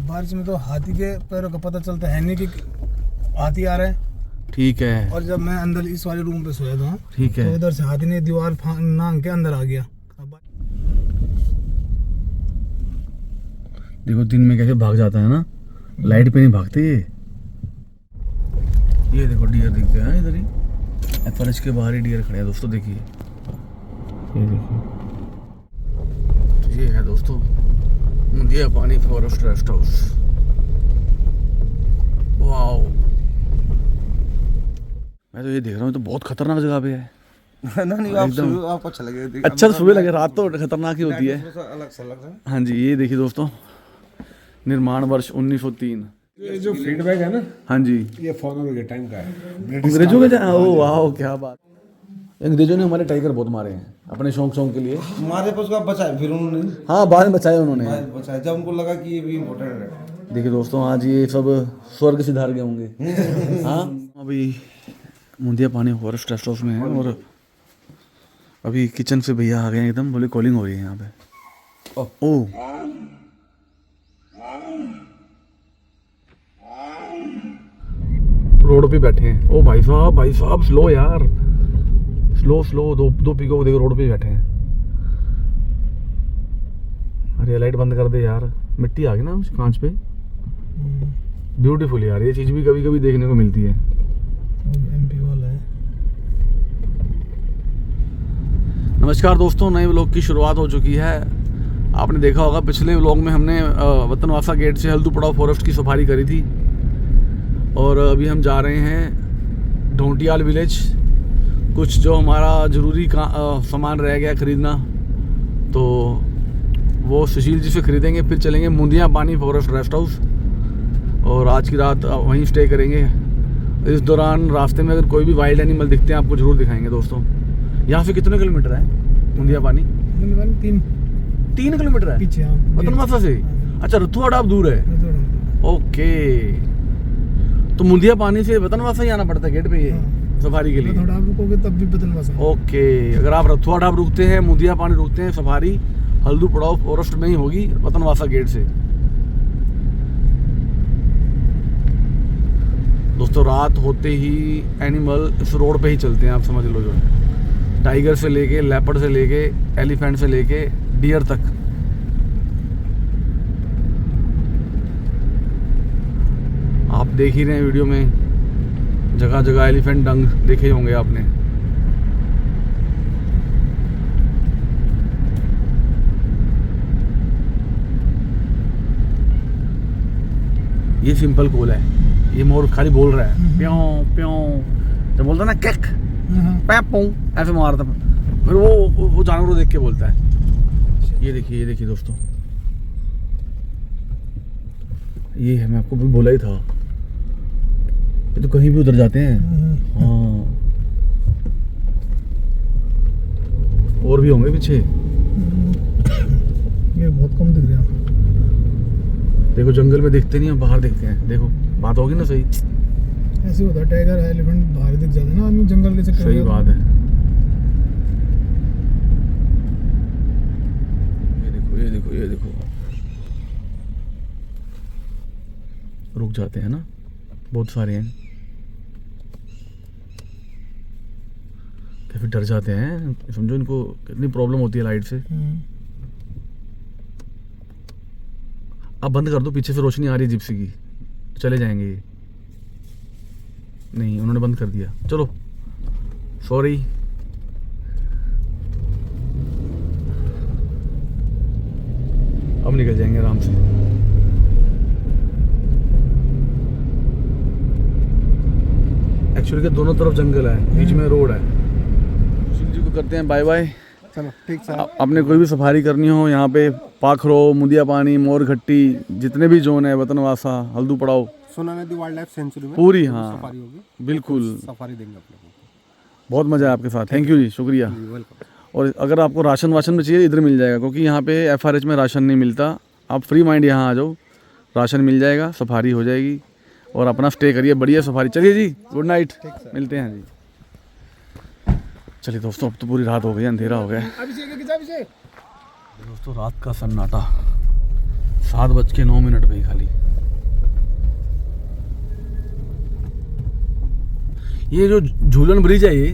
बारिश में तो हाथी के पैरों का पता चलता है नहीं कि हाथी आ रहे हैं। ठीक है। और जब मैं अंदर इस वाले रूम पे सोया था, ठीक है, तो इधर से हाथी ने दीवार नांग के अंदर आ गया। देखो दिन में कैसे भाग जाता है ना, लाइट पे नहीं भागते ये देखो डियर दिखते हैं इधर ही, एफआरएच के बाहर ही डियर खड़े हैं दोस्तों। देखिए ये देखिए, तो ये है दोस्तों मुंदिया पानी फॉरेस्ट रेस्ट हाउस। वाओ, मैं तो ये देख रहा हूँ तो बहुत खतरनाक जगह पे है। नहीं आपको अच्छा लगे। अच्छा तो सुबह लगे, रात तो खतरनाक ही होती है। अलग से अलग है। हाँ जी, ये देखिए दोस्तों, निर्माण वर्ष 1903। ये जो फीडबैक है ना, हाँ जी, ये फॉलोअर के टाइम का है। अंग्रेजों के ओ वाह क्या बात। अंग्रेजों ने हमारे टाइगर बहुत मारे हैं अपने शौक के लिए। हमारे पास का बचाए फिर उन्होंने, हाँ बाद में बचाए उन्होंने। बचाए जब उनको लगा कि ये भी इम्पोर्टेंट है। देखिए दोस्तों, आज ये सब स्वर्ग सिधार गए होंगे। हाँ, अभी मुंदिया पानी फॉरेस्ट रेस्ट हाउस में है और अभी किचन से भैया आ गए हैं, एकदम बोले कॉलिंग हो रही है यहाँ पे। ओ रोड पे बैठे हैं। ओ भाई साहब स्लो यार, स्लो दो पीको देखो रोड पे बैठे हैं। अरे लाइट बंद कर दे यार, मिट्टी आ गई ना उस कांच पे। ब्यूटीफुल यार, ये चीज भी कभी कभी देखने को मिलती है। एमपी वाला है। नमस्कार दोस्तों, नए व्लॉग की शुरुआत हो चुकी है। आपने देखा होगा पिछले व्लॉग में हमने वतनवासा गेट से हल्दू पड़ाव फॉरेस्ट की सफारी करी थी और अभी हम जा रहे हैं ढोंटियाल विलेज। कुछ जो हमारा ज़रूरी सामान रह गया खरीदना, तो वो सुशील जी से खरीदेंगे, फिर चलेंगे मुंदिया पानी फॉरेस्ट रेस्ट हाउस और आज की रात वहीं स्टे करेंगे। इस दौरान रास्ते में अगर कोई भी वाइल्ड एनिमल दिखते हैं आपको ज़रूर दिखाएंगे दोस्तों। यहाँ से कितने किलोमीटर है मुंदिया पानी? 3 किलोमीटर है पीछे वतनवासा से। अच्छा, रथुआ डाब दूर है। ओके, तो मुंदिया पानी से वतनवासा ही आना पड़ता है गेट पे ये सफारी के लिए। थोड़ा आप रुकोगे तब भी वतनवासा। ओके, अगर आप रथुआ डाब रुकते हैं, मुंदिया पानी रुकते हैं, सफारी हल्दू पड़ाव फॉरेस्ट में ही होगी वतनवासा गेट से। दोस्तों रात होते ही एनिमल इस रोड पे ही चलते हैं, आप समझ लो। जो टाइगर से लेके, लेपर्ड से लेके, एलिफेंट से लेके डियर तक। आप देख ही रहे हैं वीडियो में, जगह जगह एलिफेंट डंग देखे होंगे आपने। ये सिंपल कॉल है, ये मोर खाली बोल रहा है प्यों प्यों, जब बोलता ना कैक पैपों ऐसे मारता, फिर वो जानवर को देख के बोलता है। ये देखिए दोस्तों, ये है, मैं आपको भी बोला ही था, ये तो कहीं भी उधर जाते हैं। हाँ, और भी होंगे पीछे। ये बहुत कम दिख रहे हैं। देखो जंगल में दिखते नहीं है, बाहर दिखते हैं। देखो बात होगी ना सही। ऐसे होता है, टाइगर एलिफेंट बाहर दिख जाते हैं ना आदमी जंगल के चक्कर में। सही बात है। ये देखो रुक जाते हैं ना, बहुत सारे हैं, काफी डर जाते हैं। समझो इनको कितनी प्रॉब्लम होती है लाइट से। अब बंद कर दो, पीछे से रोशनी आ रही है जिप्सी की, चले जाएंगे ये। नहीं, उन्होंने बंद कर दिया, चलो सॉरी। अब निकल जाएंगे आराम से। एक्चुअली के दोनों तरफ जंगल है, बीच में रोड है। सुशील जी को करते हैं बाय बाय। चलो ठीक सर। आपने कोई भी सफारी करनी हो यहाँ पे, पाखरो, मुंदिया पानी, मोर घट्टी, जितने भी जोन है, वतनवासा, हल्दू पड़ाव, सोना नदी वाइल्ड लाइफ सेंचुरी में पूरी, हाँ सफारी होगी, बिल्कुल। सफारी देंगे अपने को। बहुत मज़ा है आपके साथ, थैंक यू जी, शुक्रिया। वेलकम। और अगर आपको राशन वाशन में चाहिए इधर मिल जाएगा, क्योंकि यहाँ पे एफआरएच में राशन नहीं मिलता। आप फ्री माइंड यहाँ आ जाओ, राशन मिल जाएगा, सफारी हो जाएगी और अपना स्टे करिए, बढ़िया सफारी। चलिए जी, गुड नाइट, मिलते हैं जी। चलिए दोस्तों, अब तो पूरी रात हो गई, अंधेरा हो गया। दोस्तों रात का सन्नाटा, 7:09 पे ही खाली। ये जो झूलन ब्रिज है ये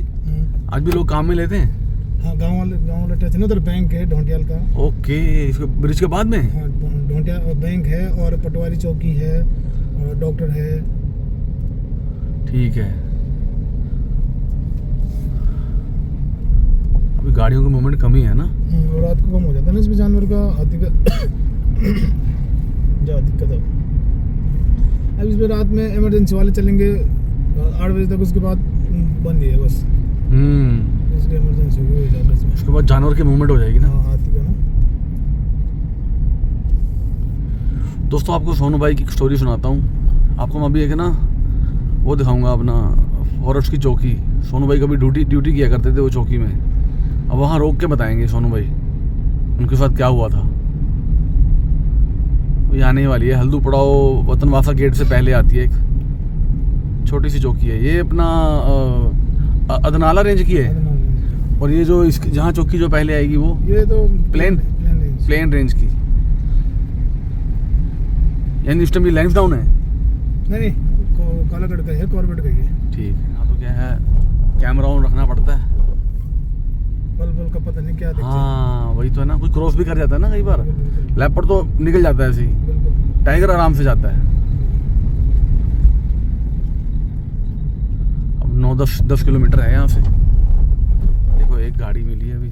आज भी लोग काम में लेते हैं। हाँ, गांव वाले टच है ना, उधर बैंक है ढोंटियाल का। ओके, इसके ब्रिज के बाद में। हाँ, ढोंटियाल बैंक है और पटवारी चौकी है और डॉक्टर है। ठीक है, अभी गाड़ियों का मूवमेंट कम ही है ना। और रात को कम हो जाता है ना इसमें जानवर का, हाथी का ज़्यादा दिक्कत है। अब इसमें रात में इमरजेंसी वाले चलेंगे 8 बजे तक, उसके बाद बंद ही है बस। इसलिए इमरजेंसी हो गई ज़्यादा इसमें। उसके बाद जानवर की मूवमेंट हो जाएगी ना। हाँ, हाथी का ना। दोस्तों आपको सोनू भाई की स्टोरी सुनाता हूँ। आपको मैं अभी एक ना वो दिखाऊंगा, अपना फॉरेस्ट की चौकी। सोनू भाई कभी ड्यूटी किया करते थे वो चौकी में। अब वहाँ रोक के बताएंगे सोनू भाई उनके साथ क्या हुआ था। ये आने ही वाली है, हल्दू पड़ाव वतनवासा गेट से पहले आती है, एक छोटी सी चौकी है ये। अपना अदनाला रेंज की है। और ये जो इसकी जहाँ चौकी जो पहले आएगी वो ये तो प्लेन रेंज की, यानी इस टाइम ये लैंसडाउन है। नहीं, कालागढ़ का है, कॉर्बेट का ही है। ठीक है, हाँ तो क्या है, कैमरा ऑन रखना पड़ता है। पल का पता नहीं क्या दिखता है। हाँ वही तो है ना, कोई क्रॉस भी कर जाता है ना कई बार। लेपर्ड तो निकल जाता है ऐसे ही, बिल्कुल। टाइगर आराम से जाता है। अब 9-10 किलोमीटर है यहाँ से। देखो एक गाड़ी मिली है अभी।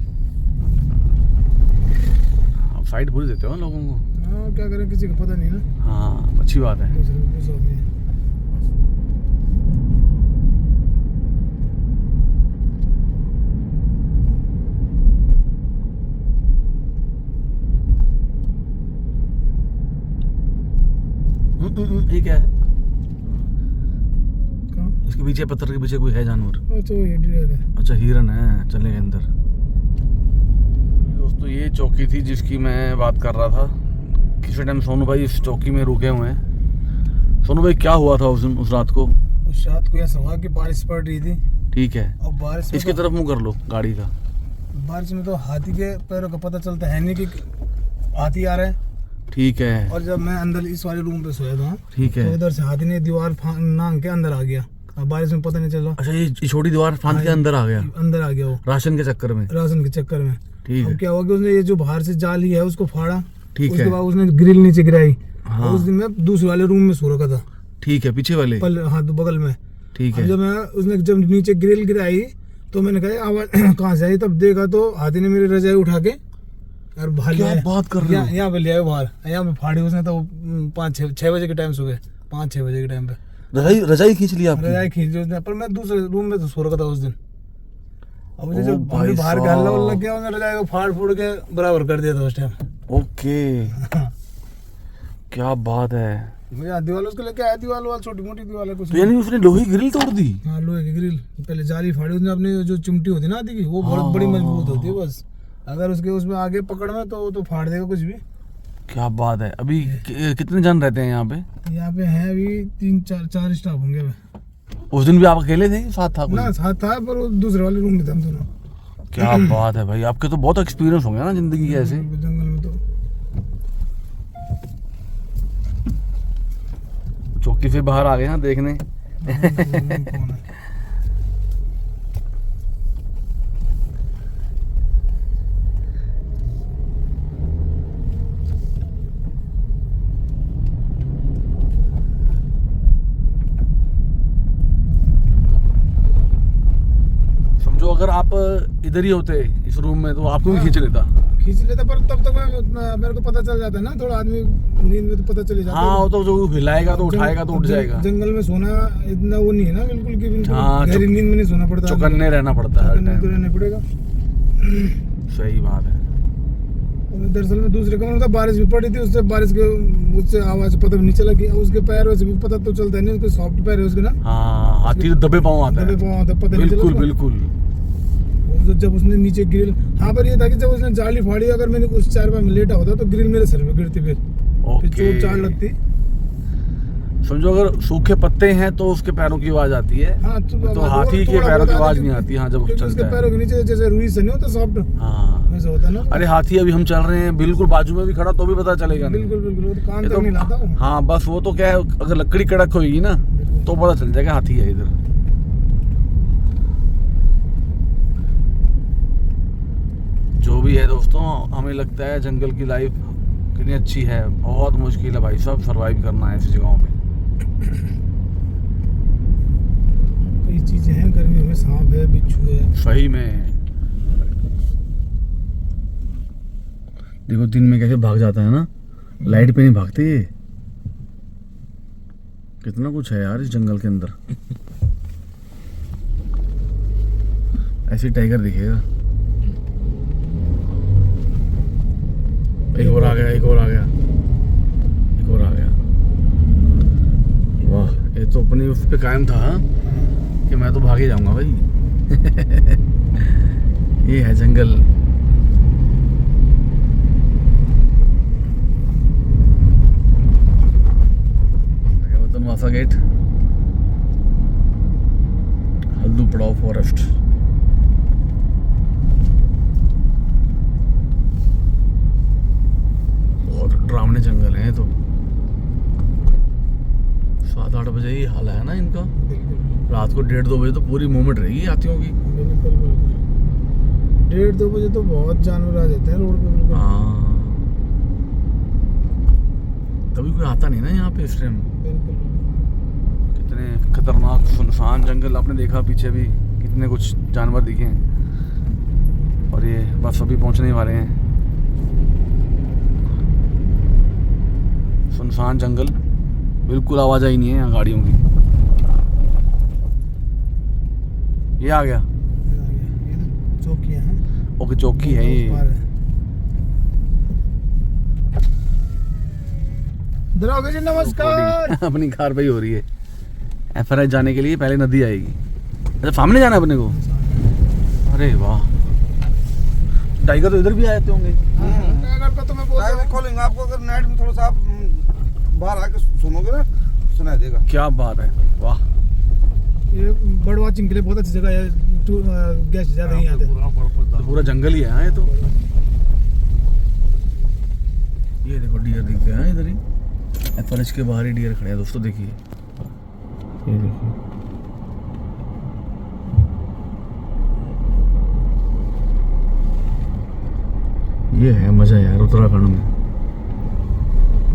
आप साइड पूरी देते हो लोगों को। हाँ, क्या करें, किसी को पता नहीं ना। हाँ अच्छी बात है। दूसरे को पूछो नहीं। ये क्या है? कहाँ? इसके पीछे, पत्थर के पीछे कोई है जानवर? अच्छा, वो हिरण है। अच्छा हिरन है, चलेंगे अंदर। दोस्तों ये चौकी थी जिसकी मैं बात कर रहा था। किसी टाइम सोनू भाई इस चौकी में रुके हुए हैं। सोनू भाई क्या हुआ था उस रात को? उस रात को ऐसा हुआ कि बारिश पड़ रही थी। ठीक है, और बारिश में इसकी तरफ मुंह कर लो गाड़ी का। बारिश में तो हाथी के पैरों का पता चलता है नहीं कि हाथी आ रहे हैं। ठीक है। और जब मैं अंदर इस वाले रूम पे सोया था, ठीक है, तो इधर से हाथी ने दीवार नांग के अंदर आ गया। और बारिश में पता नहीं चला। अच्छा ये छोटी दीवार फांद के अंदर आ गया, अंदर आ गया वो राशन के चक्कर में। राशन के चक्कर में। ठीक अब है, क्या हुआ कि उसने ये जो बाहर से जाली है उसको फाड़ा। ठीक उसके है, बाद उसने ग्रिल नीचे गिराई। हाँ और उस दिन मैं दूसरे वाले रूम में सो रखा था। ठीक है, पीछे वाले। हाँ, तो बगल में। ठीक अब है, जब नीचे ग्रिल गिराई तो मैंने कहा आवाज कहाँ से आई, तब देखा तो हाथी ने मेरी रजाई उठा के और भाग क्या बात कर रहे हो? यहाँ पे ले आया बाहर, यहाँ पे फाड़ी उसने। तो 5-6 बजे के टाइम सुबह 5-6 बजे के टाइम पे रजाई खींच लिया आपकी? रजाई खींच ली उसने। पर मैं दूसरे रूम में तो सो रखा था उस दिन। अब मुझे ओ जब भाई बाहर साहब। का हल्ला उल्ला किया, उसने रजाई को फाड़ फूड़ के बराबर कर दिया था उस टाइम। ओके, क्या बात है। मुझे दीवार उसको लेके आया, दीवार छोटी मोटी दीवार है कुछ। तो यानी उसने लोहे की ग्रिल तोड़ दी? हाँ, लोहे की ग्रिल। पहले जाली फाड़ी उसने अपनी, जो चिमटी होती है ना हाथी की, वो बहुत बड़ी मजबूत होती है। बस अगर उसके उसमें आगे पकड़ में तो फाड़ देगा कुछ भी। क्या बात है। अभी कितने जन रहते हैं यहाँ पे? यहाँ पे है अभी 3-4 स्टाफ होंगे अभी। उस दिन भी आप अकेले थे, साथ था कोई? ना, साथ था, पर वो दूसरे वाले रूम में थे हम दोनों। क्या बात है भाई, आपके तो बहुत एक्सपीरियंस होंगे ना जिंदगी के ऐसे। जंगल में तो चौकी से बाहर आ गए हैं देखने। कौन है? समझो अगर आप इधर ही होते इस रूम में तो आपको भी खींच लेता। खींच लेता, पर तब तक मेरे को पता चल जाता है ना, थोड़ा आदमी नींद में तो पता चल जाता है। हाँ, वो तो जो हिलाएगा तो उठाएगा तो उठ जाएगा। जंगल में सोना इतना वो नहीं है ना, बिल्कुल की बिल्कुल हाँ, गहरी नींद में नहीं सोना पड़ता। चौकन्ने रहना पड़ता है हर चौकन्ने तो टाइम। रहना पड़ेगा। सही बात है। दरअसल में दूसरे कमरे में था, बारिश भी पड़ी थी, उससे बारिश के उससे आवाज पता भी नहीं चला कि उसके पैर से भी पता तो चलता है नहीं, उसके सॉफ्ट पैर है उसके ना। हाँ, हाथी तो दबे पाँव आता दबे है। पाँव आता है, पता नहीं चला बिल्कुल उसको। बिल्कुल। तो जब उसने नीचे ग्रिल, हाँ, पर ये था कि जब उसने जाली फाड़ी, अगर मैंने उस 4 बार में लेटा होता तो ग्रिल मेरे सर पे गिरती, फिर ओके। चोट चाट लगती। समझो अगर सूखे पत्ते हैं तो उसके पैरों की आवाज आती है, हाँ तो हाथी के पैरों की आवाज नहीं आती। हाँ, जब क्योंकि उसके चलता है। पैरों के नीचे जैसे रुई से नहीं होता सॉफ्ट, हाँ, वैसे होता है ना। अरे हाथी अभी हम चल रहे हैं बिल्कुल बाजू में भी खड़ा तो भी पता चलेगा नहीं। बिल्कुल बिल्कुल, वो तो कान ये तक तो नहीं लाता वो। हाँ, बस वो तो क्या है, अगर लकड़ी कड़क होगी ना तो पता चल जाएगा हाथी है इधर। जो भी है दोस्तों, हमें लगता है जंगल की लाइफ कितनी अच्छी है। बहुत मुश्किल है भाई साहब सरवाइव करना है ऐसी जगहों में। कई चीजें हैं, गर्मियों में सांप है, बिच्छू है। सही में देखो दिन में कैसे भाग जाता है ना, लाइट पे नहीं भागते ये। कितना कुछ है यार इस जंगल के अंदर। ऐसे टाइगर दिखेगा। एक और आ गया, एक और आ गया, एक और आ गया। वाह, ये तो अपनी उस पे कायम था कि मैं तो भाग ही जाऊंगा भाई। ये है जंगल। वतनवासा गेट, हल्दू पड़ाव फॉरेस्ट। बहुत डरावने जंगल है तो। 7-8 बजे ही हाल है ना इनका। बिल्कुल रात को 1:30-2 बजे तो पूरी मूवमेंट रहेगी हाथियों की। बिल्कुल बिल्कुल। 1:30-2 बजे तो बहुत जानवर आ जाते हैं रोड पे। बिल्कुल हाँ, कभी कोई आता नहीं ना यहाँ पे इस टाइम। बिल्कुल। कितने खतरनाक सुनसान जंगल, आपने देखा पीछे भी कितने कुछ जानवर दिखे हैं। और ये बस अभी पहुंचने वाले हैं। सुनसान जंगल, बिल्कुल आवाज आई नहीं है यहाँ गाड़ियों की। ये आ गया। ये तो चौकियां हैं। ओके, चौकी है ये। दरोगा जी नमस्कार। अपनी कार पे ही हो रही है। FRS जाने के लिए पहले नदी आएगी। अच्छा, सामने जाना है अपने को। अरे वाह, टाइगर तो इधर भी आए होंगे। टाइगर का तो मैं बोल रहा हूं, कॉलिंग आपको अगर नाइट में थोड़ा सा आप बाहर आके सुनोगे ना, सुनाई देगा। क्या बात है, वाह। ये बर्ड वाचिंग के लिए बहुत अच्छी जगह है। गेस्ट ज्यादा नहीं आते। तो पूरा जंगल ही है। हाँ, ये तो ये देखो डियर दिखते हैं इधर ही। FRS के बाहर ही डियर खड़े हैं दोस्तों, देखिए ये देखिए। ये है मजा यार उत्तराखंड में,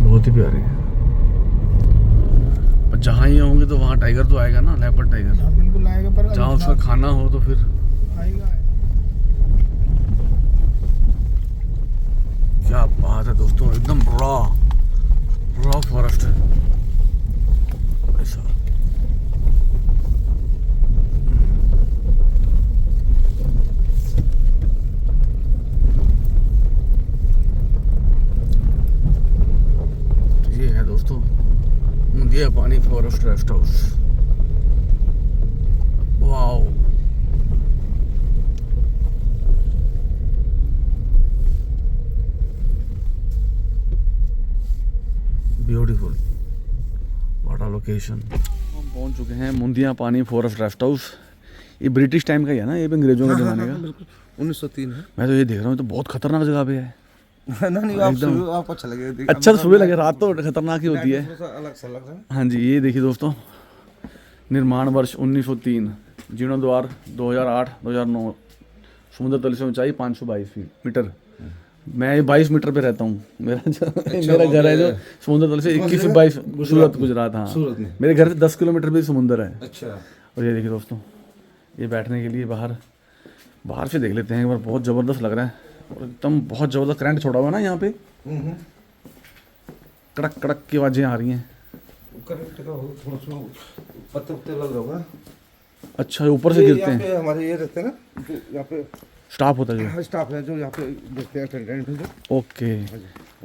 बहुत ही प्यारे है। पर जहाँ ये होंगे तो वहाँ टाइगर तो आएगा ना, लेपर्ड टाइगर। हाँ, बिल्कुल आएगा, पर जहाँ उसका खाना हो तो फिर आएगा। क्या बात है दोस्तों, एकदम रॉ फॉरेस्ट है ऐसा। ये है दोस्तों मुंदिया पानी forest rest house. Wow, beautiful, what a location. हम पहुंच चुके हैं मुंदिया पानी फॉरेस्ट रेस्ट हाउस। ये ब्रिटिश टाइम का ही है ना, ये भी अंग्रेजों के ज़माने का। 1903 है। मैं तो ये देख रहा हूँ, तो बहुत खतरनाक जगह पे है। ना नहीं, आप सुबह आपको अच्छा लगेगा। अच्छा, तो सुबह लगे, रात तो खतरनाक ही होती है। अलग सा लग रहा है। हाँ जी, ये देखिए दोस्तों, निर्माण वर्ष 1903, जीर्णोद्वार 2008-2009, समुद्र तल से ऊंचाई 522 मीटर। मैं 22 मीटर पे रहता हूँ। मेरा घर है जो समुद्र तल से 21 से 22, सूरत गुजरात। हाँ, सूरत में। मेरे घर से 10 किलोमीटर भी समुद्र है। अच्छा। और ये देखिए दोस्तों, ये बैठने के लिए बाहर से देख लेते हैं एक बार। बहुत ज़बरदस्त लग रहा है और एकदम बहुत ज़बरदस्त करंट छोड़ा हुआ है ना यहाँ पे। कड़क कड़क की आवाज़ें आ रही हैं। करंट का थोड़ा सा पत्ते लग रहा होगा। अच्छा, ऊपर से गिरते हैं। हमारे ये रहते हैं ना, जो यहाँ पे स्टाफ होता है जो। स्टाफ है, जो यहाँ पे देखते हैं अटेंडेंट जो। ओके,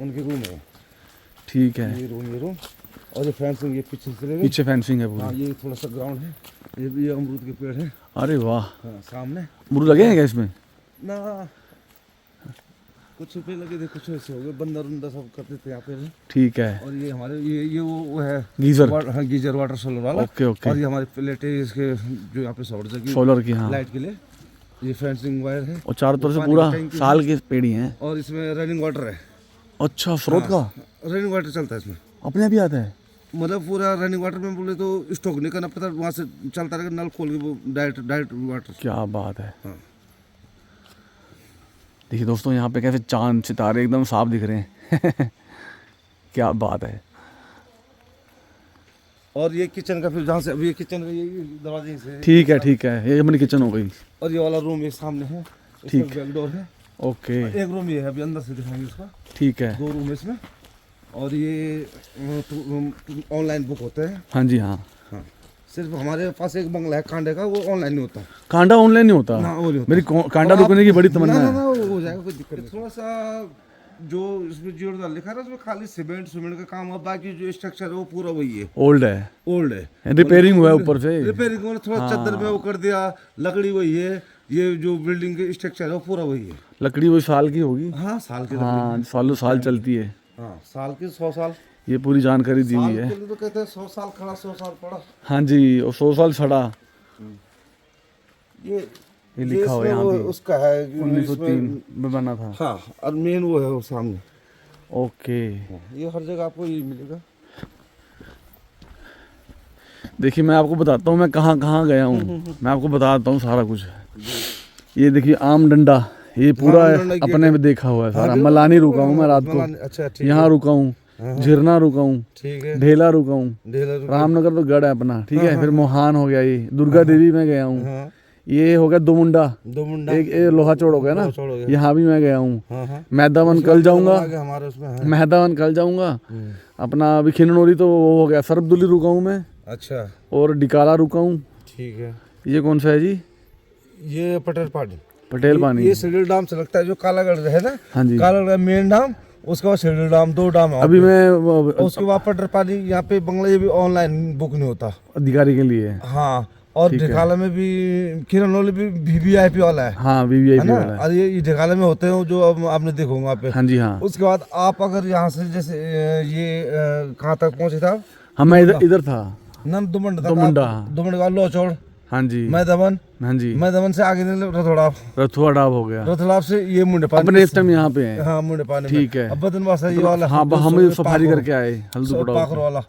उनके रूम है। ठीक है। ये रूम और ये फेंसिंग ये पीछे से चले गए। पीछे फेंसिंग है हाँ, पूरी। ये थोड़ा सा ग्राउंड है। ये भी अमरूद के पेड़ है। अरे वाह, हाँ, सामने अमरूद लगे हैं क्या इसमें? ना, कुछ पे लगे थे, कुछ ऐसे हो गए, बंदर उंदर सब करते थे यहाँ पे। ठीक है। और ये हमारे ये वो है गीजर। हाँ, गीजर वाटर सोलर वाला। Okay okay. और ये हमारे प्लेटें इसके जो यहाँ पे सौर की सोलर की, हाँ। लाइट के लिए ये फेंसिंग वायर है। और चारों तरफ से पानी पूरा की टैंकी साल के पेड़ ही हैं। और इसमें रनिंग वाटर है। अच्छा, स्रोत का रनिंग वाटर चलता है इसमें, अपने आप ही आता है। मतलब पूरा रनिंग वाटर में बोले तो स्टॉक नहीं करना पड़ता, वहाँ से चलता रहेगा, नल खोल के वो डायरेक्ट वाटर। क्या बात है। हाँ। देखिए दोस्तों, यहाँ पे कैसे चांद सितारे एकदम साफ दिख रहे हैं। क्या बात है। और ये किचन का फिर जहाँ से अभी ये किचन का ये दरवाजे से। ठीक है ठीक है, ये हमारी किचन हो गई। और ये वाला रूम एक सामने है, ठीक। बैक डोर है। ओके। एक रूम ये है, अभी अंदर से दिखाएंगे उसका। ठीक है। 2 रूम है इसमें। और ये ऑनलाइन बुक होते हैं। हाँ जी, हाँ। हाँ, सिर्फ हमारे पास एक बंगला है कांडे का, वो ऑनलाइन नहीं होता। कांडा ऑनलाइन नहीं होता? ना, वो नहीं होता। मेरी कांडा रुकने की बड़ी तमन्ना ना, है। ना, वो हो जाएगा, कोई दिक्कत नहीं। थोड़ा सा जो इसमें जोरदार लिखा है ना, उसमें खाली सीमेंट का काम है, बाकी जो स्ट्रक्चर है वो पूरा वही है, ओल्ड है। ओल्ड है। रिपेयरिंग हुआ है ऊपर से। रिपेयरिंग में थोड़ा चद्दर में वो कर दिया, लकड़ी वही है, ये जो बिल्डिंग के स्ट्रक्चर है वो पूरा वही है। लकड़ी वही साल की होगी। हाँ, साल की। हाँ, सालों साल चलती है। हाँ, साल की 100 साल। ये पूरी जानकारी दी हुई साल है। के लिए तो कहते हैं 100 साल खड़ा, 100 साल पड़ा। हाँ जी, और 100 साल सड़ा। ये लिखा हुआ है यहाँ इसमें पे। वो उसका है 1903 में बना था। हाँ, और मेन वो है वो सामने। ओके। ये हर जगह आपको ये मिलेगा। देखिए, मैं आपको बताता हूँ मैं कहाँ कहाँ गया हूँ। मैं आपको बताता हूँ सारा कुछ। ये देखिए आम डंडा, ये पूरा आम डंडा अपने में देखा हुआ है सारा। हाँ, मलानी रुका हूँ मैं रात को, अच्छा, ठीक यहाँ रुका हूँ, झिरना रुका हूँ, ठीक है। ढेला रुका हूँ, ढेला रामनगर तो गढ़ है अपना, ठीक है। फिर मोहान हो गया, ये दुर्गा देवी में गया हूँ। हाँ, ये हो गया दो मुंडा, एक एक लोहा चौड़ हो गया ना, चौड़ हो गया। यहाँ भी मैं गया हूँ। हाँ, हाँ। मैदावन कल जाऊंगा, आगे हमारे उसमें है। मैदावन कल जाऊंगा। अपना अभी खिननौरी तो वो हो गया, सरबदुली रुका हूँ मैं, अच्छा, और डिकाला रुका हूँ। ठीक है। ये कौन सा है जी? ये पटेल पानी। पटेल पानी। ये सिडिल डाम से लगता है, जो कालागढ़ है ना। हाँ जी। कालागढ़ मेन डाम, उसके बाद सिडिल डाम, 2 डाम है। अभी मैं उसके बाद पटेल पानी, यहाँ पे बंगला ये भी ऑनलाइन बुक नहीं होता अधिकारी के लिए। हाँ, और ढेकाला में भी खिरनौली भी VVIP वाला है। हाँ, है VVIP ना। वाला है। और ये ढेकाला में होते हैं जो अब आपने देखो वहाँ पे। हाँ जी, हाँ। उसके बाद आप अगर यहाँ से जैसे ये कहाँ तक पहुँचे था? हाँ, मैं इधर था। नम दुमंड तक। दुमुंडा। दुमंड का लोचौड़। हाँ जी। मैदावन। हाँ जी। मैदावन से आगे रथोड़ाप। रथुआ हो गया। रथोड़ाप से ये मुंडे पानी। अपने इस टाइम यहाँ पे हैं। हाँ, मुंडे पानी। ठीक है। अब बदनवासा ये वाला। हाँ, हम सफारी करके आए पाखरो हल्दू वाला।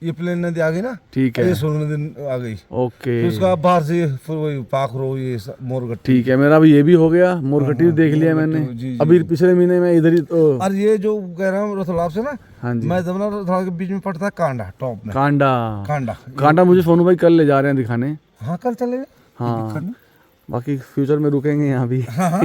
ये प्लेन नदी आ गई ना। ठीक है। ये सोन नदी आ गई। ओके। फिर उसका बाहर से फिर वही पाखरो, ये मोरगट्टी। ठीक है, मेरा अभी ये भी हो गया, मोरगट्टी भी देख लिया मैंने। जी। अभी पिछले महीने में इधर ही तो। और ये जो कह रहा हूँ रथोड़ाप से ना, हाँ जी। मैं दमना रथोड़ाप के बीच में पड़ता है कांडा, टॉप में। कांडा मुझे सोनू भाई कल ले जा रहे हैं दिखाने। हाँ, कल चलेगा। हाँ, बाकी फ्यूचर में रुकेंगे यहाँ भी। हाँ,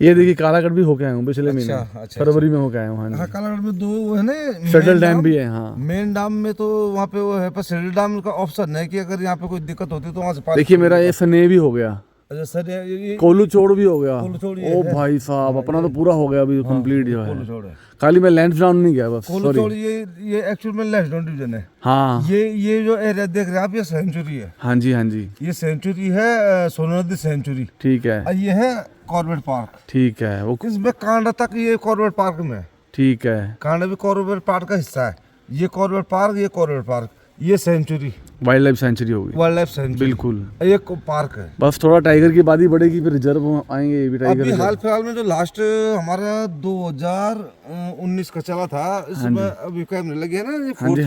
ये देखिए कालागढ़ भी होके आया हूँ पिछले महीने, अच्छा। फरवरी में होके आया हूँ। हाँ हाँ, जी। कालागढ़ में 2 है ना। शटल डैम भी है। हाँ, मेन डाम में तो वहाँ पे वो है, पर शटल डाम का ऑप्शन है कि अगर यहाँ पे कोई दिक्कत होती है तो वहाँ से पानी। देखिए मेरा ये सने भी हो गया, अच्छा सर, ये कोलू चोड़ भी हो गया। कोलू चोड़ ओ भाई साहब, अपना तो पूरा हो गया अभी कंप्लीट जो कोलू है। चोड़ है। खाली मैं लैंड डाउन नहीं गया बस, कोलू चोड़ सॉरी। ये एक्चुअल में लेफ्ट डाउन डिवीजन है। हाँ ये जो एरिया देख रहे हैं आप, ये सेंचुरी है। हाँ जी, हाँ जी। ये सेंचुरी है, सोन नदी सेंचुरी। ठीक है, और ये है कॉर्बेट पार्क। ठीक है। वो इसमें कांडा तक ये कॉर्बेट पार्क में है। ठीक है, कांडा भी कॉर्बेट पार्क का हिस्सा है। ये कॉर्बेट पार्क, ये कॉर्बेट पार्क, ये सेंचुरी, वाइल्ड लाइफ सेंचुरी होगी। वाइल्ड लाइफ सेंचुरी बिल्कुल। ये पार्क है। बस थोड़ा टाइगर की आबादी बढ़ेगी, फिर रिजर्व आएंगे, ये भी टाइगर अभी रिजर्व। हाल फिलहाल में जो लास्ट हमारा 2019 का चला था, इसमें अभी कैमरे लगे हैं ना, ये फोर्थ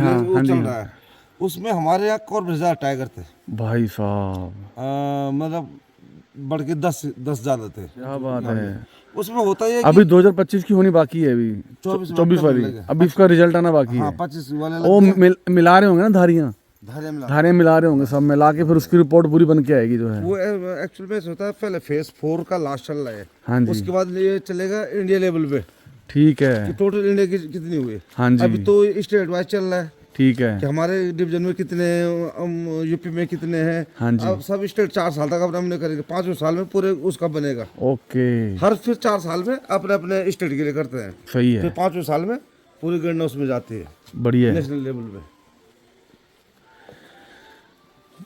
चल रहा है, उसमें हमारे यहाँ कॉर्बेट ज़्यादा टाइगर थे भाई साहब। मतलब बढ़ के 10 ज्यादा थे। क्या बात है। उसमें होता है अभी 2025 की होनी बाकी है, अभी 24 वाली, अभी इसका रिजल्ट आना बाकी है। 25 वाले वो मिला रहे होंगे ना धारियाँ धारे मिला रहे होंगे, सब मिला के फिर उसकी रिपोर्ट पूरी बन के आएगी जो है। वो एक्चुअल में होता है, पहले फेज 4 का लास्ट चल रहा है। हाँ जी। उसके बाद ये चलेगा इंडिया लेवल पे। ठीक है। टोटल इंडिया की कितनी हुई। हाँ जी। अभी तो स्टेट वाइज चल रहा है। ठीक है कि हमारे डिवीजन में कितने, यूपी में कितने हैं। हाँ जी। अब सब स्टेट 4 साल तक अपने अपने करेंगे, 5वें साल में पूरे उसका बनेगा। ओके। हर फिर 4 साल में अपने अपने स्टेट के लिए करते हैं। सही है। फिर 5वें साल में पूरी गणना उसमें जाती है, बढ़िया है। नेशनल लेवल पे।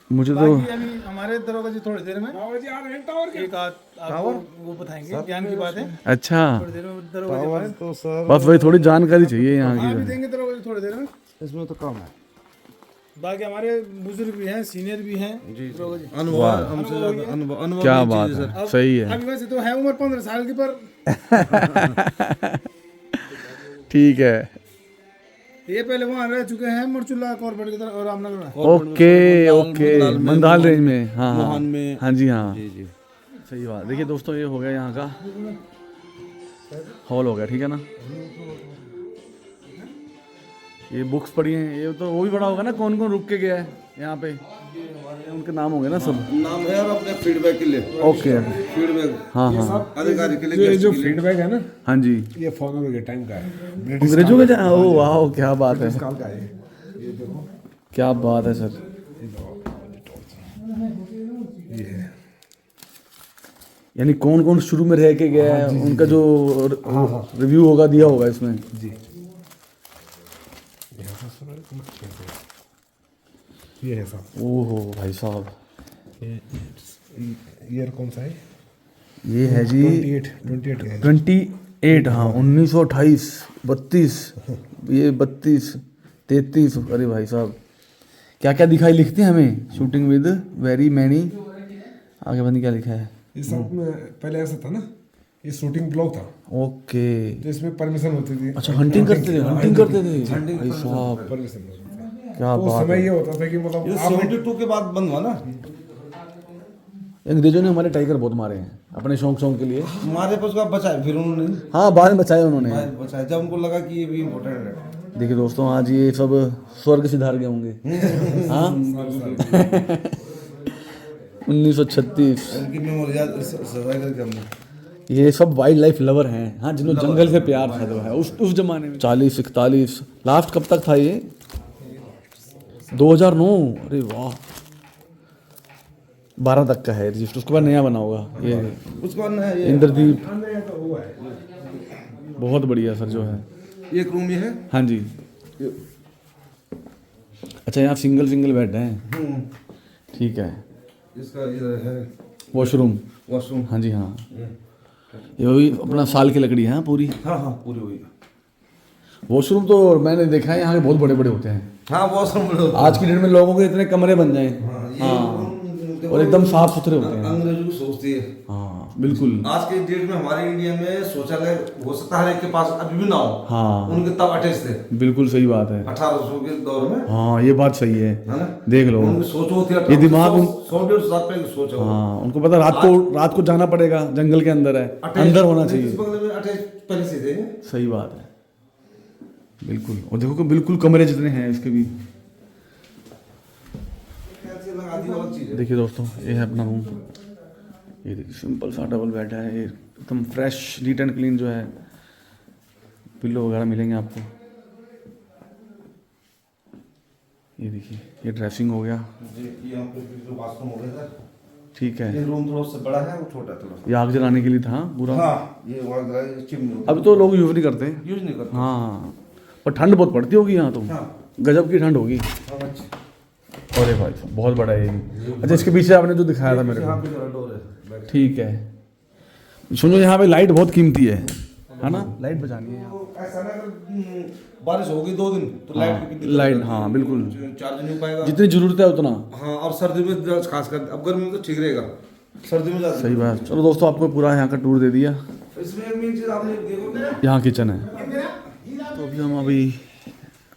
मुझे तो बाकी अभी हमारे दरोगा जी थोड़ी देर में एक आपको वो बताएंगे, ज्ञान की बात है। अच्छा, थोड़ी देर में दरोगा जी पावर हमारे तो सर बस वही थोड़ी जानकारी चाहिए यहाँ हाँ की। भी देंगे दरोगा जी थोड़ी देर में। इसमें तो कम है बाकी हमारे बुजुर्ग भी हैं, सीनियर भी हैं दरोगा जी। अनुभव है, हमसे ज्यादा अनुभव क्या की बात चीज़ है है, सही है। अभी वैसे तो है उम्र 15 साल की, पर ठीक है, ये पहले वहाँ रह चुके हैं मरचुल्ला कॉर्पोरेट की तरफ और रामनगर में। ओके ओके, मंदाल रेंज में, हाँ हाँ मोहन में। हाँ जी हाँ, जी जी सही बात। देखिए दोस्तों, ये हो गया यहाँ का हॉल हो गया, ठीक है ना। ये बुक्स पढ़ी हैं, ये तो वो भी पढ़ा होगा ना कौन कौन रुक के गया है यहाँ पे, उनके नाम होंगे ना सब। नाम है और अपने फीडबैक के लिए, ओके, फीडबैक हाँ हाँ अधिकारी के लिए ये जो फीडबैक है ना, हाँ जी, ये फॉलो के टाइम का है, ब्रिटिश अंग्रेजों के ओ वाह, क्या बात है, काल का है। ये देखो, क्या बात है सर। ये है यानी कौन कौन शुरू में रह के गया है, उनका जो रिव्यू होगा दिया होगा इसमें। जी। ये है साहब, ओहो भाई साहब, ईयर कौन सा है? ये है जी 28 28, हाँ 1928, 32, ये 32, 33। अरे भाई साहब, क्या क्या दिखाई लिखते हैं हमें, शूटिंग विद वेरी मैनी, आगे बंद क्या लिखा है। ये सब में पहले ऐसा था ना, ये शूटिंग ब्लॉक था, ओके, तो इसमें परमिशन होती थी। अच्छा हंटिंग करते थे, हंटिंग करते थे भाई साहब, परमिशन क्या तो बात समय है। ये होता था कि मतलब ये आप 72 के बाद बंद हुआ ना। अंग्रेजों ने हमारे टाइगर बहुत मारे हैं अपने शौक शौक के लिए। हमारे पास का बचाए फिर उन्होंने, हाँ बाद में बचाए उन्होंने। बचाए जब उनको लगा कि ये भी इम्पोर्टेंट है। देखिए दोस्तों, आज ये सब स्वर्ग सिधार गए होंगे। हाँ 1936, उनकी मेमोरी याद सफाई करके हमने। ये सब वाइल्ड लाइफ लवर हैं, हाँ जिन्होंने जंगल से प्यार था जो है उस जमाने में। 40, 41, लास्ट कब तक था ये? 2009, अरे वाह, 12 तक का है रजिस्टर, उसके बाद नया बना होगा ये उसके बाद ना ये इंद्रदीप। बहुत बढ़िया सर जो है। एक रूम ये है। हाँ जी, अच्छा यहाँ सिंगल बेड है, ठीक है। इसका ये है वॉशरूम, वॉशरूम। हाँ जी हाँ, ये भी अपना साल की लकड़ी है हाँ पूरी। हाँ हाँ पूरी हुई। वॉशरूम तो मैंने देखा है यहाँ के बहुत बड़े बड़े होते हैं। हाँ वॉशरूम। आज की डेट में लोगों के इतने कमरे बन जाए, हाँ, और एकदम साफ सुथरे होते हैं। अंग्रेजों की सोचती है। हाँ बिल्कुल, आज के डेट में हमारे इंडिया में शौचालय हो सकता है के पास अभी भी ना हो। हाँ उनके तब अटैच थे बिल्कुल सही बात है। 1800 के दौर में, हाँ ये बात सही है, है ना। देख लो उनकी सोच होती है ये दिमाग 100-150 साल पहले की सोच है वो। हाँ, उनको पता रात को जाना पड़ेगा, जंगल के अंदर है, Attached- अंदर होना इस चाहिए। बंगले में अटैच पहले से थे। सही बात है, बिल्कुल। और देखो कि बिल्कुल कमरे जितने हैं इसके भी। ऐसे लगा दी अलग चीज है। देखिए दोस्तों, ये है अपना रूम, ये देखिए सिंपल सा डबल बेड है, ये एकदम फ्रेश नीट एंड क्लीन जो है, पिल्लो वगैरह मिलेंगे आपको। ये देखिए, ये ड्रेसिंग हो गया, जी यहाँ पे जो बाथरूम हो गया था। ठीक है। ये रूम थोड़ा सा बड़ा है, वो छोटा है थोड़ा। ये आग जलाने के लिए था पूरा। हाँ ये वहाँ का चिमनी अब तो लोग यूज नहीं करते। यूज नहीं करते। हाँ, पर ठंड बहुत पड़ती होगी यहाँ तो, हाँ। गजब की ठंड होगी। हाँ, अच्छा। अरे भाई साहब, बहुत बड़ा है ये। अच्छा, इसके पीछे आपने जो दिखाया था मेरे यहाँ को, पे जरा डोर है। ठीक है। सुनो, यहाँ पे लाइट बहुत कीमती है ना, लाइट बचानी है। तो ऐसा ना अगर बारिश होगी 2 दिन तो लाइट की दिक्कत लाइट, हो जाती है। हाँ बिल्कुल, चार्ज नहीं हो पाएगा। जितनी जरूरत है उतना। हाँ और सर्दी में खास कर, अब गर्मी में तो ठीक रहेगा, सर्दी में ज्यादा। सही बात। चलो दोस्तों, आपको पूरा यहाँ का टूर दे दिया। इसमें एक मेन चीज आपने देखोगे, यहाँ किचन है। तो अभी हम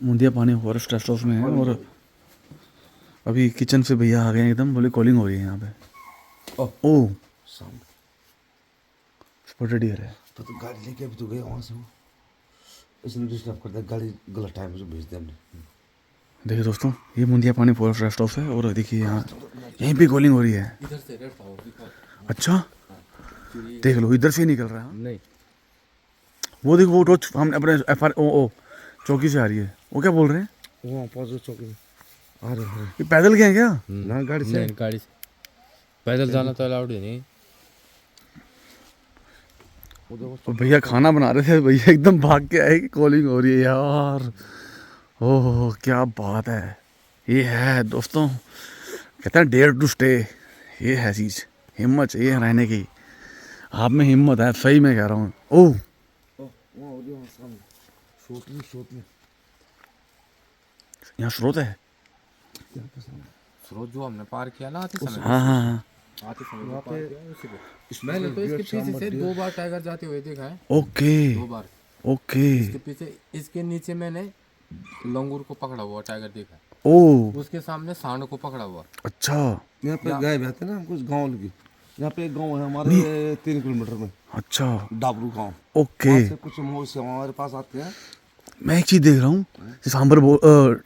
मुंदिया पानी फॉरेस्ट रेस्ट हाउस में हैं, और अभी किचन से भैया आ गए हैं एकदम, बोले कॉलिंग हो रही है यहाँ पे। ओह स्पॉटेड डियर है। तो गाड़ी लेके अभी तो गया वहाँ से वो, इसलिए डिस्टर्ब करता है, गाड़ी गलत टाइम पे भेज दिया हमने। देखिए दोस्तों, ये मुंदिया पानी फॉरेस्ट रेस्ट हाउस है, और देखिए यहाँ यहीं पे कॉलिंग हो रही है। अच्छा, देख लो इधर से ही निकल रहा है। नहीं, वो देखो, वो टोच हम अपने FRO चौकी से आ रही है। वो क्या बोल रहे हैं? वहाँ पहुँचो चौकी में आ रहे हैं। ये पैदल गए हैं क्या? ना गाड़ी से। नहीं गाड़ी से पैदल जाना तो अलाउड ही नहीं। और भैया खाना बना रहे थे, भैया एकदम भाग के आए कि कॉलिंग हो रही है यार। ओह क्या बात है। ये है दोस्तों कहते हैं डेयर टू स्टे, ये है चीज़, हिम्मत चाहिए रहने की। आप में हिम्मत है, सही में कह रहा हूँ। ओह यहाँ स्रोत है। स्रोत जो हमने पार किया ना आते समय, हाँ हाँ हाँ, आते समय जो पार किया उसी को मैंने तो इसके पीछे से 2 बार टाइगर जाते हुए देखा है। ओके 2 बार ओके। इसके पीछे, इसके नीचे मैंने लंगूर को पकड़ा हुआ टाइगर देखा है, ओह उसके सामने सांड को पकड़ा हुआ। अच्छा यहाँ पे गाय भी आते हैं ना कुछ गाँव की। यहाँ पे एक गाँव है हमारे 3 किलोमीटर में, अच्छा डाबरू गाँव। ओके। वहाँ से कुछ मौसी हमारे पास आते हैं। मैं एक चीज़ देख रहा हूँ, सांबर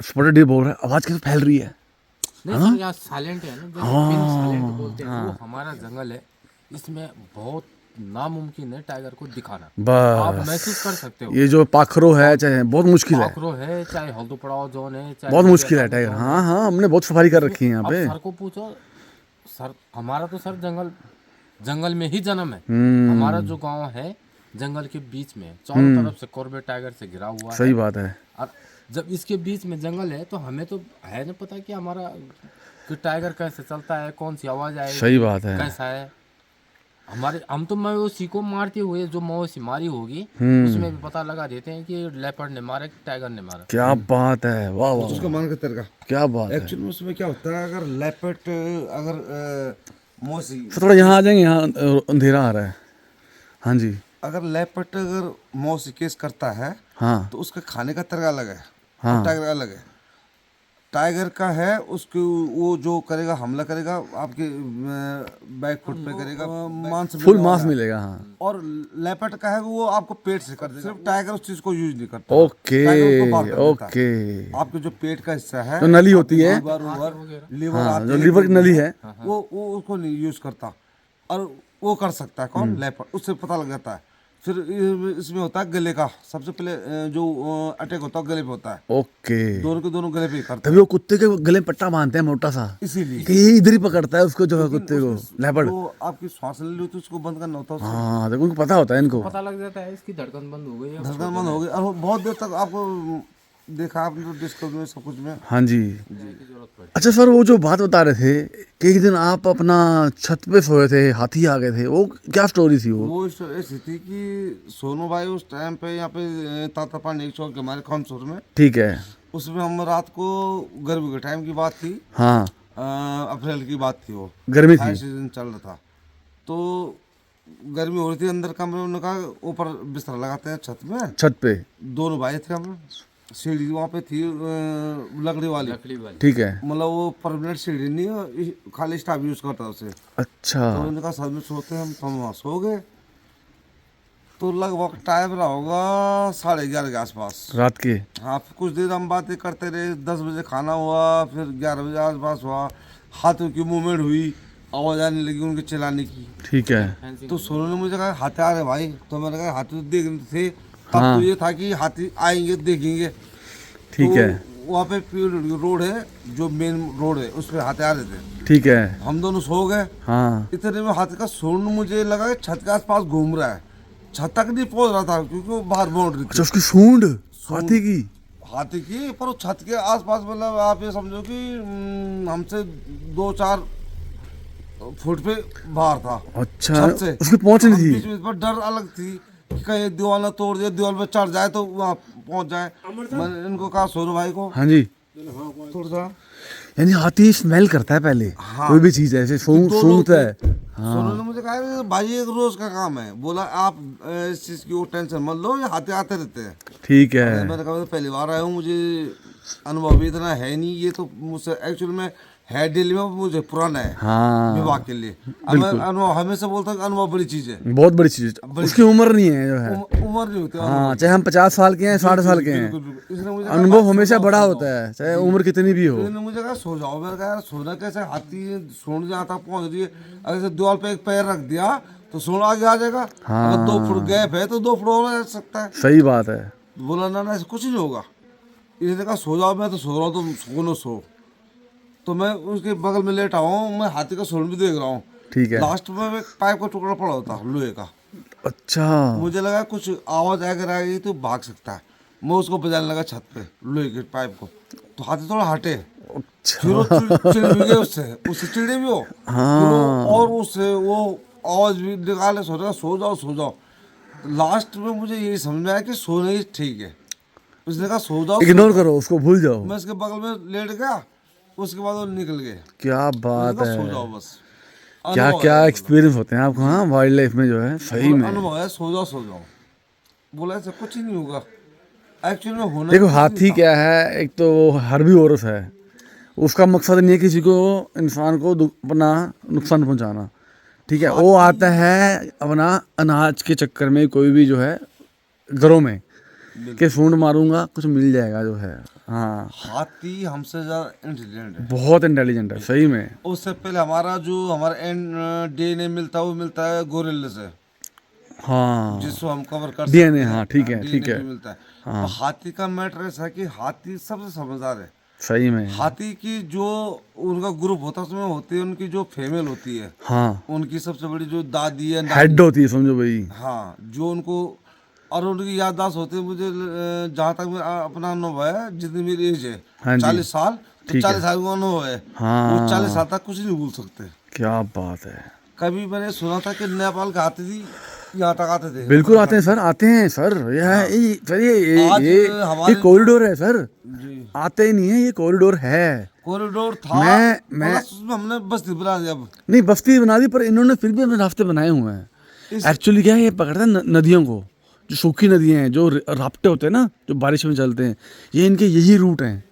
स्पॉटेड डियर बोल रहा है, आवाज़ कैसे फैल रही है। नहीं सर, यहाँ साइलेंट है ना, जैसे पिन साइलेंट बोलते हैं, वो हमारा जंगल है, इसमें बहुत नामुमकिन है टाइगर को दिखाना। आप बस महसूस कर सकते हो, ये जो पाखरो है, चाहे बहुत मुश्किल है, पाखरो है, चाहे हल्दू पड़ाव जोन है, चाहे बहुत मुश्किल है टाइगर। हाँ हाँ, हमने बहुत सफारी कर रखी है यहाँ अब पे। सर को पूछो, सर हमारा तो सर जंगल में ही जन्म है। हमारा जो गांव है जंगल के बीच में, चारों तरफ से कॉर्बेट टाइगर से घिरा हुआ है। सही बात है। और जब इसके बीच में जंगल है तो हमें तो है ना पता कि हमारा कि टाइगर कैसे चलता है, कौन सी आवाज आएगी, सही बात है। कैसा है। हम तो मवेशी को मारते हुए जो मवेशी मारी होगी उसमें भी पता लगा देते हैं कि लेपर्ड ने मारा कि टाइगर ने मारा। क्या बात है, वाह वाह उसका मान के तरीका क्या बात है। एक्चुअली में उसमें क्या होता है, अगर लेपर्ड अगर मौसी तो थोड़ा यहाँ आ जाएंगे, यहाँ अंधेरा आ रहा है। हाँ जी अगर लेपर्ड अगर मौसी केस करता है हाँ तो उसका खाने का तरीका अलग है। हाँ। टाइगर अलग है। टाइगर का है उसको वो जो करेगा, हमला करेगा आपके बैक फुट पे करेगा, मांस फुल मिलेगा। मास मिलेगा। हाँ और लेपर्ड का है वो आपको पेट से कर देगा। सिर्फ टाइगर उस चीज को यूज नहीं करता। ओके टाइगर उसको बाहर कर देता है। ओके। आपके जो पेट का हिस्सा है, जो नली होती है, लीवर हाँ जो लीवर की नली है, वो उसको नहीं यूज करता। और वो कर सकता है कौन, लेपर्ड। उससे पता लग जाता है। फिर इसमें होता है गले का, सबसे पहले जो अटैक होता है गले पे होता है। ओके। दोनों के दोनों गले पे ही करते तभी वो कुत्ते के गले में पट्टा बांधते हैं मोटा सा, हैं। इसीलिए कि ये इधर ही पकड़ता है उसको, जो है कुत्ते को, लेपर्ड। तो आपकी सांस ले ली तो उसको बंद करना होता है। उसको हाँ देखो उनको पता होता है, इनको पता लग जाता है इसकी धड़कन बंद हो गई है। धड़कन बंद हो गई। और वो बहुत देर तक आपको देखा आपने तो डिस्कवरी में सब कुछ में। हाँ जी। अच्छा सर, वो जो बात बता रहे थे कि एक दिन आप अपना छत पे सोए थे, हाथी आ गए थे, वो क्या स्टोरी थी वो? वो ऐसी थी कि सोनू भाई उस टाइम पे यहाँ पे ताता पानी एक चौक के हमारे खानसुर में, ठीक है। उसमें हम रात को गर्मी के टाइम की बात थी, हाँ अप्रैल की बात थी, वो गर्मी हाई थी। सीजन चल रहा था। तो गर्मी हो रही थी, अंदर कमरे में कहा ऊपर बिस्तर लगाते हैं छत में। छत पे, दोनों भाई थे हम, सीढ़ी वहाँ पे थी लकड़ी वाली। ठीक है। मतलब वो परमानेंट सीढ़ी नहीं है, खाली स्टाफ यूज करता है उसे। अच्छा तो उन्होंने कहा साथ में सोते हैं हम वहाँ सो गए। तो लगभग टाइम रहा होगा 11:30 के आसपास रात के। हाँ। कुछ देर हम बातें करते रहे, 10 बजे खाना हुआ, फिर 11 बजे आसपास हुआ, हाथों की मूवमेंट हुई, आवाज आने लगी उनके चिल्लाने की। ठीक है। तो सोनू ने मुझे कहा हाथी आ रहे भाई। तो मैंने कहा हाथी तो देख रहे थे तब। तो ये था कि हाथी आएंगे देखेंगे। ठीक है। तो वहाँ पे रोड है जो मेन रोड है, उस पर हाथी आ रहे थे। ठीक है। हम दोनों सो गए। हाँ इतने में हाथी का सोनू मुझे लगा कि छत के आसपास घूम रहा है। छत तक नहीं पहुंच रहा था क्योंकि वो बाहर बाउंड्री अच्छा, थी उसकी सूंड हाथी की। हाथी की। पर वो छत के आसपास मतलब आप ये समझो कि हमसे 2-4 फुट पे बाहर था। अच्छा, छत से उसकी पहुंच नहीं थी। बीच में पर डर अलग थी कि कहीं दीवार ना तोड़ दिया, दीवार पे चढ़ जाए तो वहाँ पहुंच जाए। मैंने इनको कहा सोनू भाई को, हाँ जी। थोड़ा सा यानी हाथी स्मेल करता है पहले, हाँ। कोई भी चीज ऐसे सूंघता है। सोनू ने मुझे कहा भाई एक रोज का काम है। बोला आप इस चीज की वो टेंशन मत लो, ये हाथी आते रहते हैं। ठीक है। मैंने कहा पहली बार आया हूँ, मुझे अनुभव भी इतना है नहीं। ये तो मुझसे एक्चुअल में है दिल्ली में, मुझे पुराना है हाँ विभाग के लिए। मैं अनुभव हमेशा बोलता हूँ कि अनुभव बड़ी चीज है। बहुत बड़ी चीज, उसकी उम्र नहीं है जो है। उम्र नहीं होती। हाँ, चाहे हम 50 साल के हैं, 60 साल के हैं, इसने मुझे अनुभव हमेशा बड़ा होता है, चाहे उम्र कितनी भी हो। इन्होंने मुझे कहा सो जाओ। मैंने कहा यार सोना कैसे, हाथी सोने जहाँ तक पहुँच रही है, अगर दीवार पे एक पैर रख दिया तो सोना आगे आ जाएगा। अगर 2 फुट गैप है तो 2 फुट और रह सकता है। सही बात है। बोला ना ऐसा कुछ नहीं होगा। इसने कहा सो जाओ। मैं तो सो रहा हूँ, तुम सोनो सो। तो मैं उसके बगल में लेटा हूँ, मैं हाथी का सोन भी देख रहा हूँ। ठीक है। लास्ट में एक पाइप का टुकड़ा पड़ा होता लोहे का। अच्छा, मुझे लगा कुछ आवाज अगर आएगी तो भाग सकता है। मैं उसको बजाने लगा छत पे लोहे के पाइप को, तो हाथी थोड़ा हटे। फिर वो चिड़ भी गए उससे चिड़े भी हो। फिर और उससे वो आवाज भी निकाले, सो जाओ। लास्ट में मुझे यही समझ में आया कि सोना ही ठीक है। उसने कहा सो जाओ, इग्नोर करो उसको, भूल जाओ। मैं उसके बगल में लेट गया, उसके बाद वो निकल गए। क्या बात है, सो जाओ बस। क्या अनुभव क्या है, एक्सपीरियंस होते हैं आपको, हाँ वाइल्ड लाइफ में जो है, सही में। अनुभव है, सो जाओ। बोला ऐसा कुछ ही नहीं होगा, एक्चुअली में होना देखो कुछ नहीं हाथी था। क्या है, एक तो वो हर्बीवोरस है, उसका मकसद नहीं है किसी को, इंसान को अपना नुकसान पहुंचाना, ठीक है। वो आता है अपना अनाज के चक्कर में, कोई भी जो है घरों में कि सूंड मारूंगा कुछ मिल जाएगा जो है। हाँ, हाथी हमसे ज्यादा इंटेलिजेंट है, बहुत इंटेलिजेंट है सही में। उससे पहले हमारा डीएनए मिलता है, वो मिलता है गोरिल्ला से, हाँ जिसको हम कवर कर सकते डीएनए, हैं। हाँ ठीक है DNA ठीक है, भी मिलता है। तो हाथी का मैटर ऐसा है कि हाथी सबसे समझदार है। सही में। हाथी की जो उनका ग्रुप होता है उसमें होती है उनकी जो फीमेल होती है, हाँ, उनकी सबसे बड़ी जो दादी है, हेड होती है समझो भाई। हाँ, जो उनको और उनकी याददाश्त होती है। मुझे जहाँ तक मेरा अपना अनुभव है, जितनी मेरी एज है हाँ जी, 40 साल, तो ठीक है। 40 साल का अनुभव है। हाँ। वो 40 साल तक कुछ नहीं भूल सकते। क्या बात है, कभी मैंने सुना था कि नेपाल के हाथी यहाँ तक आते थे। बिल्कुल आते हैं सर, आते हैं सर। यह है सर, आज ये हमारे कॉरिडोर है सर, जी, आते ही नहीं है, ये कॉरिडोर है। कॉरिडोर था, मैं प्लस उसमें हमने बस्ती बना दी। अब नहीं बस्ती बना दी, पर इन्होंने फिर भी अपने रास्ते बनाए हुए हैं। एक्चुअली क्या है, ये पकड़ता है नदियों को, जो सूखी नदियाँ हैं, जो राफ्टे होते हैं ना, जो बारिश में चलते हैं, ये इनके यही रूट हैं,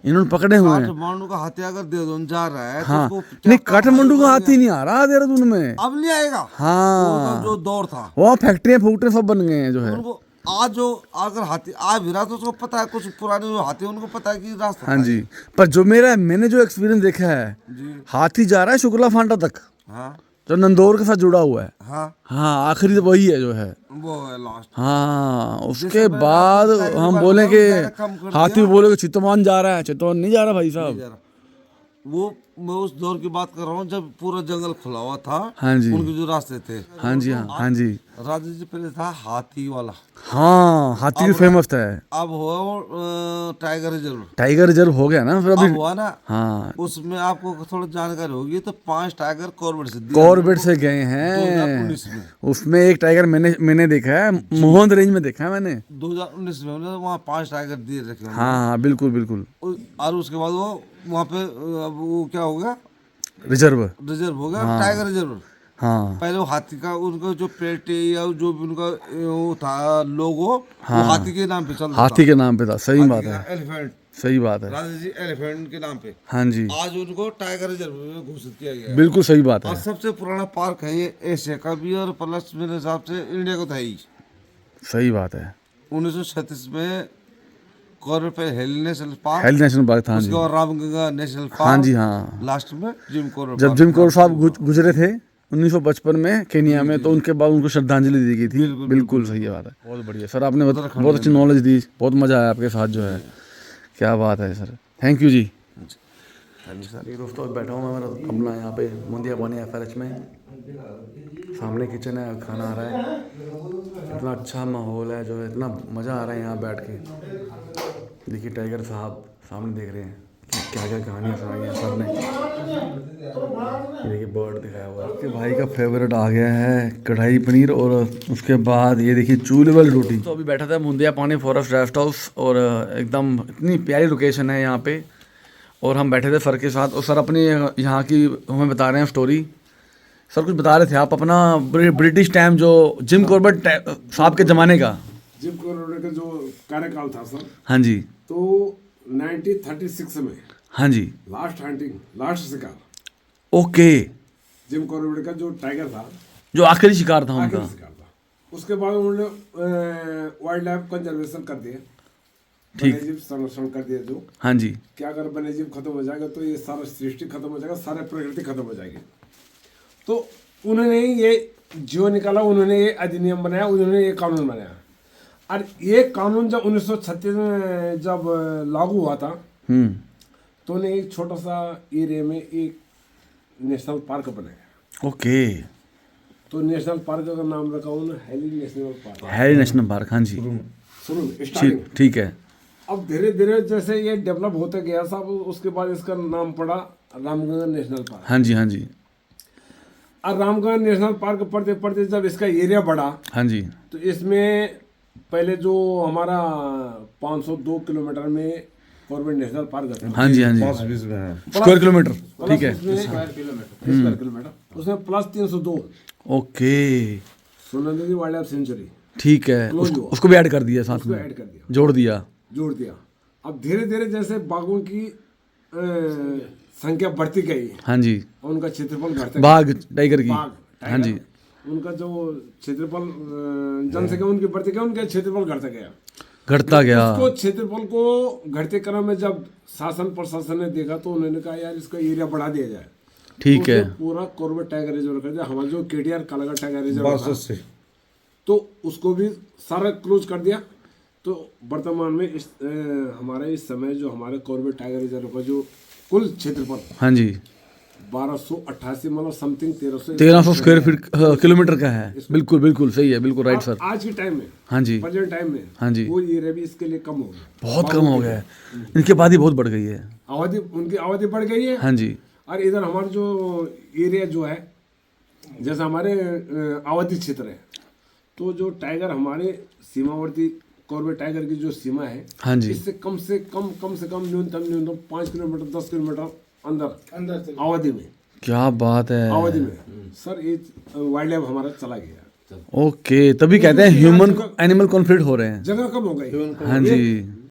इन्होंने पकड़े हुए हैं। काठमांडू का हाथी अगर देहरादून जा रहा है हाँ, तो उसको नहीं काठमांडू का हाथी नहीं आ रहा देहरादून में, अब नहीं आएगा। हाँ, वो जो दौर था, वहाँ फैक्ट्रियाँ फूकट्रियाँ सब बन गए हैं जो है। उनको आज जो अगर हाथी आ भी रहा तो उसको पता है, कुछ पुराने जो हाथी उनको पता है कि रास्ता हाँ था जी, ये। पर जो मैंने जो एक्सपीरियंस देखा है, जी, हाथी जा रहा है शुक्ला फांटा तक, हाँ जो नंदौर के साथ जुड़ा हुआ है। हाँ, हाँ, आखिरी तो वही है जो है। वो है लास्ट। हाँ, उसके जैसे मैंने बाद आपको बताया हम कि बोले कि मैंने कम कर हाथी दिया। बोले कि चितवन जा रहा है, चितवन नहीं जा रहा भाई साहब। जरा, वो मैं उस दौर की बात कर रहा हूँ जब पूरा जंगल खुला हुआ था। हाँ जी, उनके जो रास्ते थे। हाँ जी, हाँ जी, राजा जी पहले था हाथी वाला, हाँ हाथी भी फेमस था। अब हुआ वो टाइगर रिजर्व। टाइगर रिजर्व हो गया ना फिर अब अभी। हुआ ना, हाँ, उसमें आपको थोड़ा जानकारी होगी तो 5 टाइगर कॉर्बेट से दिए कॉर्बेट से गए हैं। 2019 में। उसमें एक टाइगर मैंने देखा है, मोहन रेंज में देखा है मैंने। 2019 में उन्होंने वहाँ 5 टाइगर दिए रखे हैं। हाँ हाँ बिल्कुल बिल्कुल, और उसके बाद वो वहाँ पे अब वो क्या हो गया, रिजर्व। रिजर्व हो गया, टाइगर रिजर्व। हाँ पहले वो हाथी का उनका जो पेटे या जो भी उनका वो था लोगो, वो हाथी के नाम पे चलता था। हाथी के नाम पे था, सही बात है, एलिफेंट, सही बात है। राजा जी एलिफेंट के नाम पे। हाँ जी, आज उनको टाइगर रिजर्व में घोषित किया गया है। बिल्कुल सही बात और है, सबसे पुराना पार्क है ये एशिया का भी, और प्लस मेरे हिसाब से इंडिया का था ही। सही बात है। 1936 में कॉर्बेट पे hello national park, health national park था। हाँ जी, उसके बाद रामगंगा नेशनल पार्क। हाँ जी, हाँ। लास्ट में जिम कॉर्बेट जब पार्क। जिम कौर साहब गुजरे थे 1955 में केनिया में, तो उनके बाद उनको श्रद्धांजलि दी गई थी। बिल्कुल सही बात है, बहुत बढ़िया सर, आपने बहुत अच्छी नॉलेज दी, बहुत मजा आया आपके साथ जो है। क्या बात है सर, थैंक यू जी। ये दोस्तों बैठा हूँ मैं मेरा अपना यहाँ पे मुंदिया पानी FRH में, सामने किचन है, खाना आ रहा है, इतना अच्छा माहौल है जो है, इतना मज़ा आ रहा है यहाँ बैठ के। देखिए टाइगर साहब सामने देख रहे हैं कि क्या क्या कहानियाँ सुनाई हैं सर ने। ये देखिए बर्ड दिखाया हुआ है, आपके भाई का फेवरेट आ गया है कढ़ाई पनीर, और उसके बाद ये देखिए चूल्हे वाली रोटी। तो अभी बैठा था मुंदिया पानी फॉरेस्ट रेस्ट हाउस, और एकदम इतनी प्यारी लोकेशन है यहाँ पे, और हम बैठे थे सर के साथ, और सर अपनी यहाँ की हमें बता रहे हैं स्टोरी। सर कुछ बता रहे थे आप अपना ब्रिटिश टाइम, जो जिम कॉर्बेट साहब के ज़माने का। जिम कॉर्बेट का जो कार्यकाल था सर, हाँ जी, तो 1936 में, हाँ जी, लास्ट हंटिंग, लास्ट शिकार, ओके, जिम कॉर्बेट का जो टाइगर था, जो आखिरी शिकार था उनका। आखिरी शिकार था। उसके बाद उन्होंने वाइल्ड लाइफ कंजर्वेशन कर दिया, ठीक, वन्यजीव संरक्षण कर दिया। जो हाँ जी, कि अगर वन्यजीव खत्म हो जाएगा तो ये सारा सृष्टि खत्म हो जाएगा, सारे प्रकृति खत्म हो जाएगी। तो उन्होंने ये जो निकाला, उन्होंने ये अधिनियम बनाया, उन्होंने ये कानून बनाया। और ये कानून जब 1936 में जब लागू हुआ था, तो उन्हें एक छोटा सा एरिया में एक नेशनल पार्क बनाया। ओके, तो नेशनल पार्क का नाम रखा उन्होंने Hailey national park. Harry national park, हाँ जी, शुरू में स्टार्टिंग। ठीक है। अब धीरे धीरे जैसे ये डेवलप होता गया साहब, उसके बाद इसका नाम पड़ा रामगंगा नेशनल पार्क। हाँ जी, हाँ जी, और रामगंगा नेशनल पार्क पढ़ते पढ़ते जब इसका एरिया बढ़ा, हाँ जी, तो इसमें पहले जो हमारा 502 किलोमीटर में कॉर्बेट नेशनल पार्क था, हाँ जी, हाँ जी, 5-20 में है। स्क्वायर किलोमीटर, ठीक है, स्क्वायर किलोमीटर उसमें प्लस 302 ओके, सोना नदी वाइल्ड लाइफ सेंचुरी ठीक है, उसको भी ऐड कर दिया साथ में, ऐड कर दिया, जोड़ दिया, जोड़ दिया। अब धीरे धीरे जैसे बाघों की संख्या बढ़ती गई, हाँ जी, और उनका क्षेत्रफल घटता बाघ टाइगर की, बाघ हाँ जी, उनका जो क्षेत्रफल जनसंख्या उनकी बढ़ती गई, उनका क्षेत्रफल घटता गया, घटता गया, उसको क्षेत्रफल को घटते क्रम में जब शासन प्रशासन ने देखा, तो उन्होंने कहा यार इसका एरिया बढ़ा दिया जाए। ठीक तो है, उसने पूरा कॉर्बेट टाइगर रिजर्व कर दिया, हमारा जो केटीआर कालाघाट टाइगर रिजर्व बस था, से तो उसको भी सारा क्लोज कर दिया। तो वर्तमान में इस हमारे इस समय जो हमारे कॉर्बेट टाइगर रिजर्व का जो कुल क्षेत्रफल हाँ जी, 1288 मतलब समथिंग 1300 स्क्वायर फीट किलोमीटर का है, बिल्कुल बिल्कुल सही है, बिल्कुल राइट सर, आज के टाइम में, हाँ जी, प्रेजेंट टाइम में, हाँ जी, वो एरिया भी इसके लिए कम हो गया, बहुत कम हो गया है, इनकी आबादी बहुत बढ़ गई है, आबादी उनकी आबादी बढ़ गई है। हाँ जी, और इधर हमारा जो एरिया जो है, जैसे हमारे आबादी क्षेत्र है, तो जो टाइगर हमारे सीमावर्ती कॉर्बेट टाइगर की जो सीमा है, हाँ जी, इससे कम से कम न्यूनतम 5 किलोमीटर 10 किलोमीटर अंदर आबादी में, क्या बात है, आबादी में सर ये वाइल्ड लाइफ हमारा चला गया। ओके, तभी कहते हैं ह्यूमन एनिमल कॉन्फ्लिक्ट हो रहे हैं, जगह कम हो गई, हाँ जी,